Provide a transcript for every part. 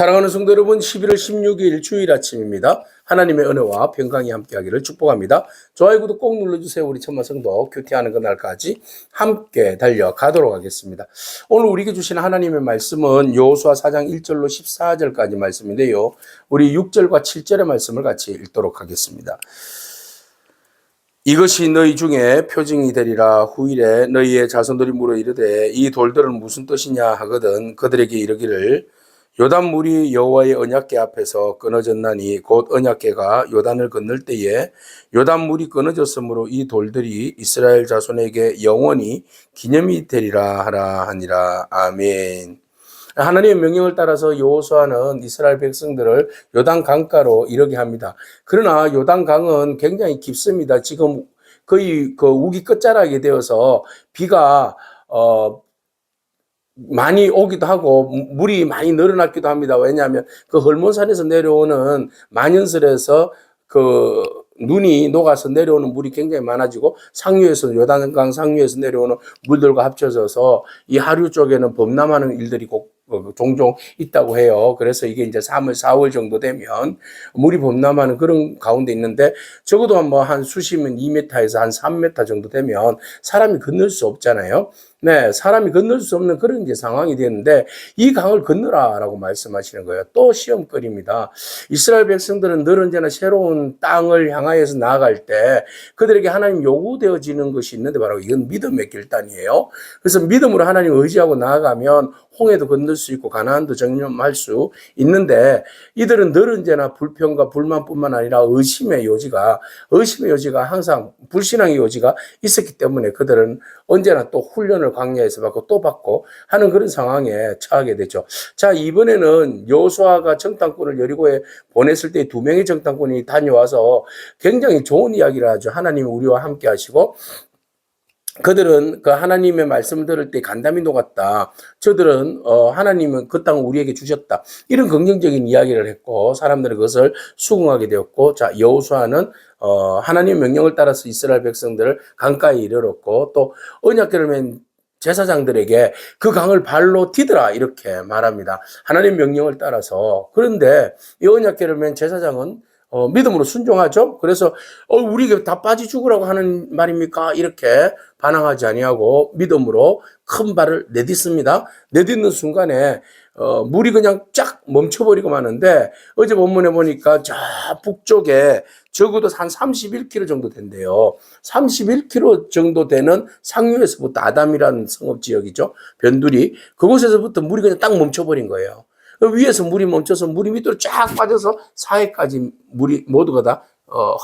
사랑하는 성도 여러분, 11월 16일 주일 아침입니다. 하나님의 은혜와 평강이 함께하기를 축복합니다. 좋아요, 구독 꼭 눌러주세요. 우리 천만 성도 큐티하는 그날까지 함께 달려가도록 하겠습니다. 오늘 우리에게 주신 하나님의 말씀은 여호수아 4장 1절로 14절까지 말씀인데요. 우리 6절과 7절의 말씀을 같이 읽도록 하겠습니다. 이것이 너희 중에 표징이 되리라. 후일에 너희의 자손들이 물어 이르되 이 돌들은 무슨 뜻이냐 하거든 그들에게 이르기를 요단물이 여호와의 언약궤 앞에서 끊어졌나니 곧 언약궤가 요단을 건널 때에 요단물이 끊어졌으므로 이 돌들이 이스라엘 자손에게 영원히 기념이 되리라 하라 하니라. 아멘. 하나님의 명령을 따라서 여호수아는 이스라엘 백성들을 요단 강가로 이르게 합니다. 그러나 요단 강은 굉장히 깊습니다. 지금 거의 그 우기 끝자락이 되어서 비가 많이 오기도 하고 물이 많이 늘어났기도 합니다. 왜냐하면 그 헐몬산에서 내려오는 만연설에서 그 눈이 녹아서 내려오는 물이 굉장히 많아지고 상류에서 요단강 상류에서 내려오는 물들과 합쳐져서 이 하류 쪽에는 범람하는 일들이 종종 있다고 해요. 그래서 이게 이제 3월, 4월 정도 되면 물이 범람하는 그런 가운데 있는데 적어도 뭐 한 수심은 2m에서 한 3m 정도 되면 사람이 건널 수 없잖아요. 네, 사람이 건널 수 없는 그런 이제 상황이 되는데 이 강을 건너라라고 말씀하시는 거예요. 또 시험거리입니다. 이스라엘 백성들은 늘 언제나 새로운 땅을 향하여서 나아갈 때 그들에게 하나님 요구되어지는 것이 있는데 바로 이건 믿음의 결단이에요. 그래서 믿음으로 하나님 의지하고 나아가면 홍해도 건널 수 있고 가나안도 정탐할 수 있는데 이들은 늘 언제나 불평과 불만뿐만 아니라 의심의 요지가 항상 불신앙의 요지가 있었기 때문에 그들은 언제나 또 훈련을 광야에서 받고 또 받고 하는 그런 상황에 처하게 되죠. 자, 이번에는 여호수아가 정탐꾼을 여리고에 보냈을 때 2명의 정탐꾼이 다녀와서 굉장히 좋은 이야기를 하죠. 하나님이 우리와 함께 하시고 그들은 그 하나님의 말씀을 들을 때 간담이 녹았다. 저들은 하나님은 그 땅을 우리에게 주셨다. 이런 긍정적인 이야기를 했고 사람들은 그것을 수긍하게 되었고, 자, 여호수아는 하나님의 명령을 따라서 이스라엘 백성들을 강가에 이르렀고 또 언약궤를 맨 제사장들에게 그 강을 발로 디드라 이렇게 말합니다. 하나님의 명령을 따라서. 그런데 이 언약궤를 맨 제사장은 믿음으로 순종하죠. 그래서 우리에게 다 빠지 죽으라고 하는 말입니까? 이렇게 반항하지 아니하고 믿음으로 큰 발을 내딛습니다. 내딛는 순간에 물이 그냥 쫙 멈춰버리고 마는데 어제 본문에 보니까 저 북쪽에 적어도 한 31km 정도 된대요. 31km 정도 되는 상류에서부터 아담이라는 성읍지역이죠. 변두리. 그곳에서부터 물이 그냥 딱 멈춰버린 거예요. 위에서 물이 멈춰서 물이 밑으로 쫙 빠져서 사해까지 물이 모두가 다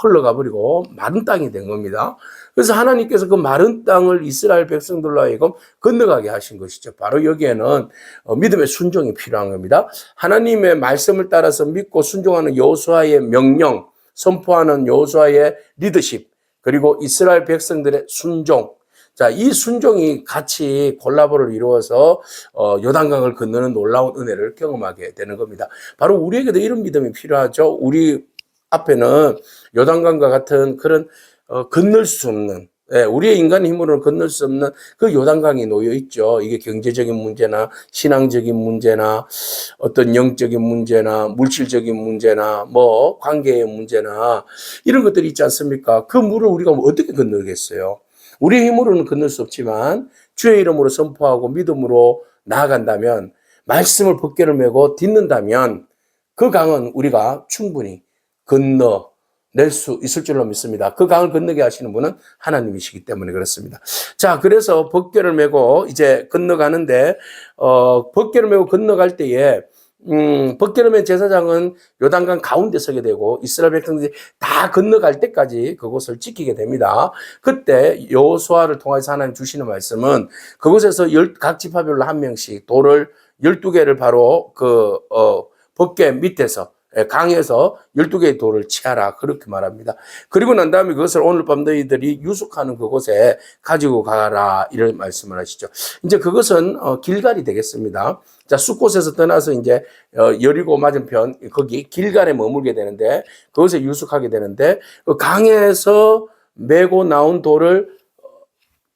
흘러가 버리고 마른 땅이 된 겁니다. 그래서 하나님께서 그 마른 땅을 이스라엘 백성들로 하여금 건너가게 하신 것이죠. 바로 여기에는 믿음의 순종이 필요한 겁니다. 하나님의 말씀을 따라서 믿고 순종하는 여호수아의 명령, 선포하는 여호수아의 리더십, 그리고 이스라엘 백성들의 순종. 자, 이 순종이 같이 콜라보를 이루어서 요단강을 건너는 놀라운 은혜를 경험하게 되는 겁니다. 바로 우리에게도 이런 믿음이 필요하죠. 우리 앞에는 요단강과 같은 그런 건널 수 없는, 우리의 인간의 힘으로는 건널 수 없는 그 요단강이 놓여 있죠. 이게 경제적인 문제나 신앙적인 문제나 어떤 영적인 문제나 물질적인 문제나 뭐 관계의 문제나 이런 것들이 있지 않습니까? 그 물을 우리가 어떻게 건너겠어요? 우리의 힘으로는 건널 수 없지만 주의 이름으로 선포하고 믿음으로 나아간다면, 말씀을 벗개를 메고 딛는다면 그 강은 우리가 충분히 건너낼 수 있을 줄로 믿습니다. 그 강을 건너게 하시는 분은 하나님이시기 때문에 그렇습니다. 자, 그래서 벗개를 메고 이제 건너가는데 벗개를 메고 건너갈 때에 벗개를 맨 제사장은 요단강 가운데 서게 되고 이스라엘 백성들이 다 건너갈 때까지 그곳을 지키게 됩니다. 그때 여호수아를 통해서 하나님 주시는 말씀은 그곳에서 각 지파별로 한 명씩 돌을 12개를 바로 그 벗개 밑에서 강에서 12개의 돌을 치하라 그렇게 말합니다. 그리고 난 다음에 그것을 오늘 밤 너희들이 유숙하는 그곳에 가지고 가라 이런 말씀을 하시죠. 이제 그것은 길갈이 되겠습니다. 자, 숫곳에서 떠나서 이제 여리고 맞은편 거기 길갈에 머물게 되는데 그것에 유숙하게 되는데 그 강에서 메고 나온 돌을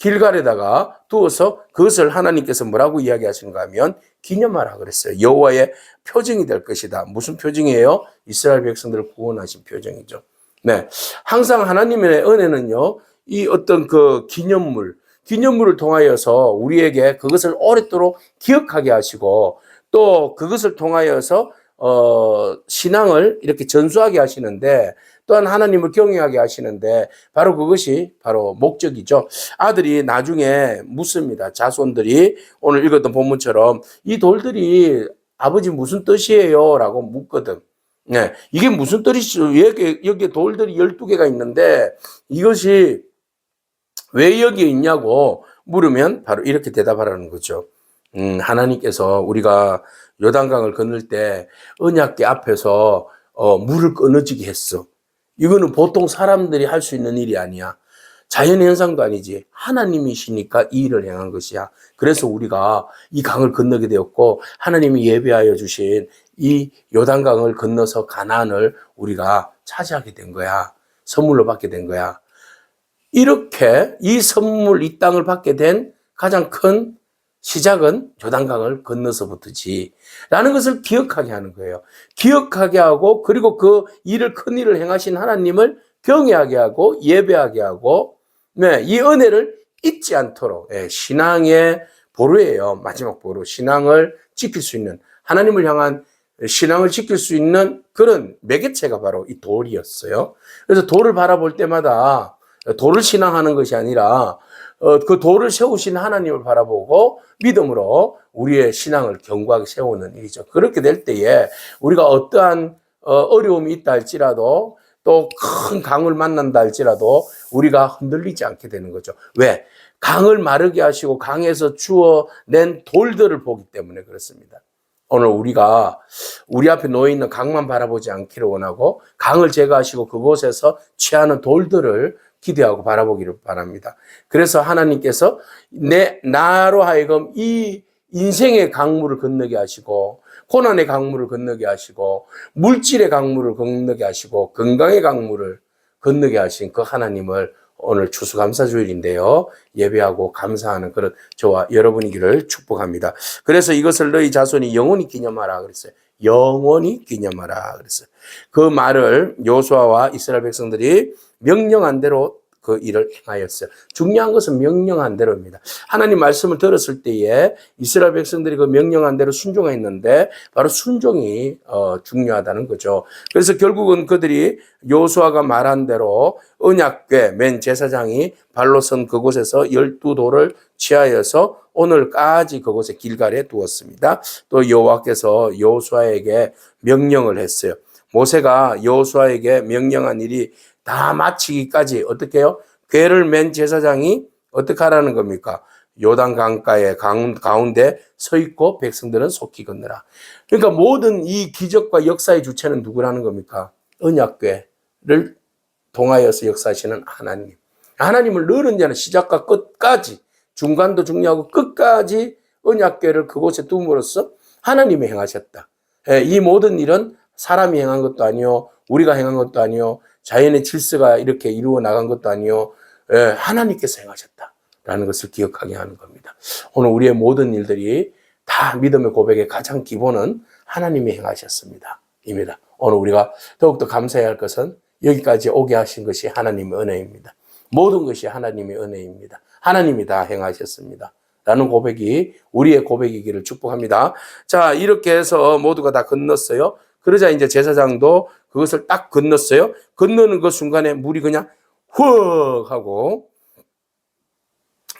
길갈에다가 두어서 그것을 하나님께서 뭐라고 이야기하시는가 하면 기념하라 그랬어요. 여호와의 표징이 될 것이다. 무슨 표징이에요? 이스라엘 백성들을 구원하신 표징이죠. 네, 항상 하나님의 은혜는요, 이 어떤 그 기념물을 통하여서 우리에게 그것을 오랫도록 기억하게 하시고 또 그것을 통하여서 신앙을 이렇게 전수하게 하시는데 또한 하나님을 경외하게 하시는데 바로 그것이 바로 목적이죠. 아들이 나중에 묻습니다. 자손들이 오늘 읽었던 본문처럼 이 돌들이 아버지 무슨 뜻이에요? 라고 묻거든. 네, 이게 무슨 뜻이죠? 여기에 돌들이 12개가 있는데 이것이 왜 여기에 있냐고 물으면 바로 이렇게 대답하라는 거죠. 하나님께서 우리가 요단강을 건널 때 언약궤 앞에서 물을 끊어지게 했어. 이거는 보통 사람들이 할 수 있는 일이 아니야. 자연의 현상도 아니지. 하나님이시니까 이 일을 행한 것이야. 그래서 우리가 이 강을 건너게 되었고 하나님이 예비하여 주신 이 요단강을 건너서 가나안을 우리가 차지하게 된 거야. 선물로 받게 된 거야. 이렇게 이 선물, 이 땅을 받게 된 가장 큰 시작은 요단강을 건너서부터지 라는 것을 기억하게 하는 거예요. 기억하게 하고 그리고 그 일을 큰 일을 행하신 하나님을 경외하게 하고 예배하게 하고 네, 이 은혜를 잊지 않도록 신앙의 보루예요. 마지막 보루. 신앙을 지킬 수 있는 하나님을 향한 신앙을 지킬 수 있는 그런 매개체가 바로 이 돌이었어요. 그래서 돌을 바라볼 때마다 돌을 신앙하는 것이 아니라 그 돌을 세우신 하나님을 바라보고 믿음으로 우리의 신앙을 견고하게 세우는 일이죠. 그렇게 될 때에 우리가 어떠한 어려움이 있다 할지라도 또 큰 강을 만난다 할지라도 우리가 흔들리지 않게 되는 거죠. 왜? 강을 마르게 하시고 강에서 주어낸 돌들을 보기 때문에 그렇습니다. 오늘 우리가 우리 앞에 놓여있는 강만 바라보지 않기를 원하고 강을 제거하시고 그곳에서 취하는 돌들을 기대하고 바라보기를 바랍니다. 그래서 하나님께서 나로 하여금 이 인생의 강물을 건너게 하시고 고난의 강물을 건너게 하시고 물질의 강물을 건너게 하시고 건강의 강물을 건너게 하신 그 하나님을 오늘 추수감사주일인데요. 예배하고 감사하는 그런 저와 여러분이기를 축복합니다. 그래서 이것을 너희 자손이 영원히 기념하라 그랬어요. 영원히 기념하라 그랬어요. 그 말을 여호수아와 이스라엘 백성들이 명령한 대로 그 일을 행하였어요. 중요한 것은 명령한 대로입니다. 하나님 말씀을 들었을 때에 이스라엘 백성들이 그 명령한 대로 순종했는데 바로 순종이 중요하다는 거죠. 그래서 결국은 그들이 여호수아가 말한 대로 언약궤 맨 제사장이 발로 선 그곳에서 12돌을 취하여서 오늘까지 그곳에 길갈에 두었습니다. 또 여호와께서 여호수아에게 명령을 했어요. 모세가 여호수아에게 명령한 일이 다 마치기까지 어떻게 해요? 궤를 맨 제사장이 어떻게 하라는 겁니까? 요단 강가의 가운데 서 있고 백성들은 속히 건너라. 그러니까 모든 이 기적과 역사의 주체는 누구라는 겁니까? 언약궤를 통하여서 역사하시는 하나님. 하나님을 늘 언제나 시작과 끝까지 중간도 중요하고 끝까지 언약궤를 그곳에 둠으로써 하나님이 행하셨다. 이 모든 일은 사람이 행한 것도 아니요, 우리가 행한 것도 아니요, 자연의 질서가 이렇게 이루어 나간 것도 아니요, 하나님께서 행하셨다라는 것을 기억하게 하는 겁니다. 오늘 우리의 모든 일들이 다 믿음의 고백의 가장 기본은 하나님이 행하셨습니다. 입니다. 오늘 우리가 더욱더 감사해야 할 것은 여기까지 오게 하신 것이 하나님의 은혜입니다. 모든 것이 하나님의 은혜입니다. 하나님이 다 행하셨습니다. 라는 고백이 우리의 고백이기를 축복합니다. 자, 이렇게 해서 모두가 다 건넜어요. 그러자 이제 제사장도 그것을 딱 건넜어요. 건너는 그 순간에 물이 그냥 훅 하고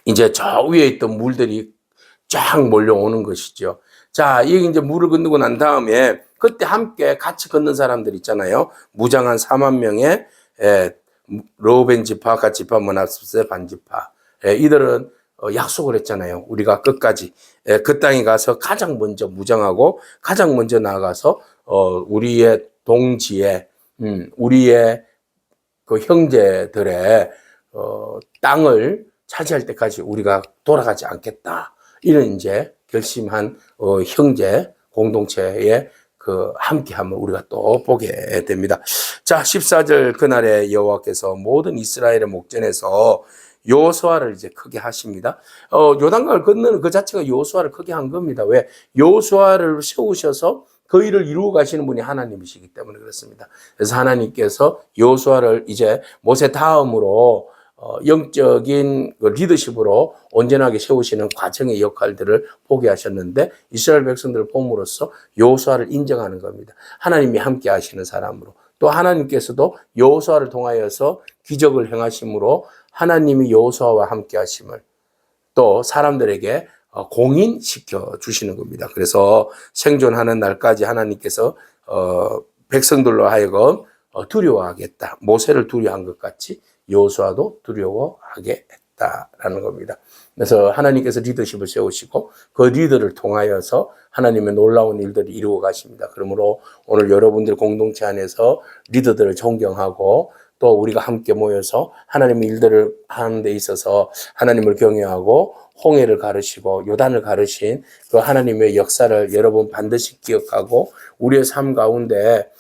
이제 저 위에 있던 물들이 쫙 몰려오는 것이죠. 자, 이게 이제 물을 건너고 난 다음에 그때 함께 같이 걷는 사람들 있잖아요. 무장한 4만 명의 르우벤 지파, 갓 지파, 므낫세 반 지파. 이들은 약속을 했잖아요. 우리가 끝까지 그 땅에 가서 가장 먼저 무장하고 가장 먼저 나가서 우리의 동지에 우리의 그 형제들의 땅을 차지할 때까지 우리가 돌아가지 않겠다. 이런 이제 결심한 형제 공동체의 그 함께함을 우리가 또 보게 됩니다. 자, 14절 그날에 여호와께서 모든 이스라엘의 목전에서 여호수아를 이제 크게 하십니다. 요단강을 건너는 그 자체가 여호수아를 크게 한 겁니다. 왜? 여호수아를 세우셔서 그 일을 이루어 가시는 분이 하나님이시기 때문에 그렇습니다. 그래서 하나님께서 여호수아를 이제 모세 다음으로 영적인 리더십으로 온전하게 세우시는 과정의 역할들을 보게 하셨는데 이스라엘 백성들을 봄으로써 여호수아를 인정하는 겁니다. 하나님이 함께 하시는 사람으로. 또 하나님께서도 여호수아를 통하여서 기적을 행하심으로 하나님이 여호수아와 함께 하심을 또 사람들에게 공인시켜 주시는 겁니다. 그래서 생존하는 날까지 하나님께서 백성들로 하여금 두려워하겠다. 모세를 두려워한 것 같이 여호수아도 두려워하게 했다라는 겁니다. 그래서 하나님께서 리더십을 세우시고 그 리더를 통하여서 하나님의 놀라운 일들을 이루어 가십니다. 그러므로 오늘 여러분들 공동체 안에서 리더들을 존경하고 또 우리가 함께 모여서 하나님의 일들을 하는 데 있어서 하나님을 경외하고 홍해를 가르시고 요단을 가르신 그 하나님의 역사를 여러분 반드시 기억하고 우리의 삶 가운데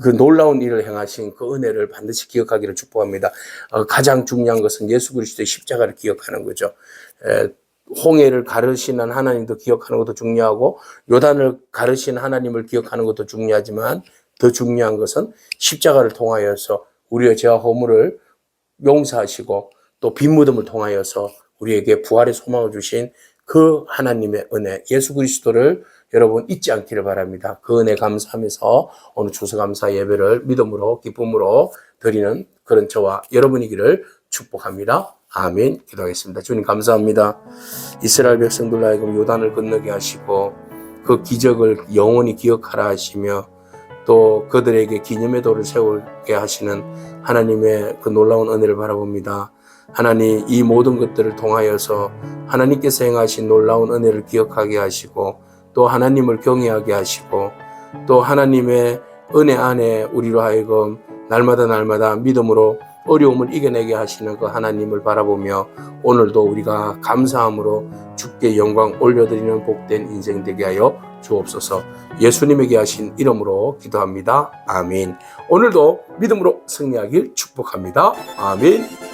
그 놀라운 일을 행하신 그 은혜를 반드시 기억하기를 축복합니다. 가장 중요한 것은 예수 그리스도의 십자가를 기억하는 거죠. 홍해를 가르시는 하나님도 기억하는 것도 중요하고 요단을 가르시는 하나님을 기억하는 것도 중요하지만 더 중요한 것은 십자가를 통하여서 우리의 죄와 허물을 용서하시고 또 빈 무덤을 통하여서 우리에게 부활의 소망을 주신 그 하나님의 은혜 예수 그리스도를 여러분 잊지 않기를 바랍니다. 그 은혜 감사하면서 오늘 추수감사 예배를 믿음으로 기쁨으로 드리는 그런 저와 여러분이기를 축복합니다. 아멘. 기도하겠습니다. 주님 감사합니다. 이스라엘 백성들로 하여금 요단을 건너게 하시고 그 기적을 영원히 기억하라 하시며 또 그들에게 기념의 돌을 세우게 하시는 하나님의 그 놀라운 은혜를 바라봅니다. 하나님 이 모든 것들을 통하여서 하나님께서 행하신 놀라운 은혜를 기억하게 하시고 또 하나님을 경외하게 하시고 또 하나님의 은혜 안에 우리로 하여금 날마다 믿음으로 어려움을 이겨내게 하시는 그 하나님을 바라보며 오늘도 우리가 감사함으로 주께 영광 올려드리는 복된 인생 되게 하여 주옵소서. 예수님에게 하신 이름으로 기도합니다. 아멘. 오늘도 믿음으로 승리하길 축복합니다. 아멘.